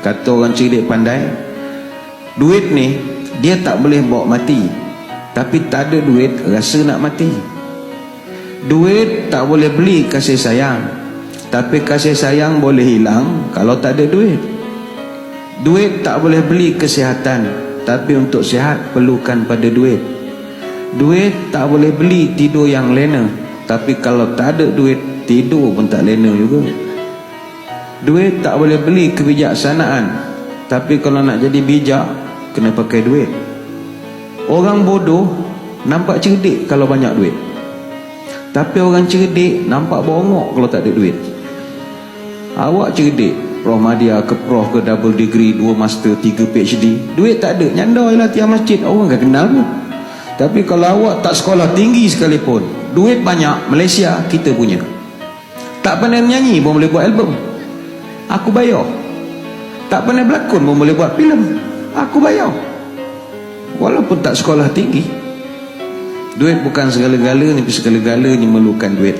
Kata orang cerdik pandai, duit ni dia tak boleh bawa mati, tapi tak ada duit rasa nak mati. Duit tak boleh beli kasih sayang, tapi kasih sayang boleh hilang kalau tak ada duit. Duit tak boleh beli kesihatan, tapi untuk sihat perlukan pada duit. Duit tak boleh beli tidur yang lena, tapi kalau tak ada duit, tidur pun tak lena juga. Duit tak boleh beli kebijaksanaan, tapi kalau nak jadi bijak, kena pakai duit. Orang bodoh nampak cerdik kalau banyak duit, tapi orang cerdik nampak bongok kalau tak ada duit. Awak cerdik, Prof Madya ke Prof ke double degree, 2 master, 3 PhD, duit tak ada, nyanda je lah tiang masjid, orang kan kenal pun. Tapi kalau awak tak sekolah tinggi sekalipun, duit banyak, Malaysia kita punya, tak pandai menyanyi pun boleh buat album, aku bayar. Tak pandai berlakon pun boleh buat filem, aku bayar. Walaupun tak sekolah tinggi. Duit bukan segala-galanya, tapi segala-galanya memerlukan duit.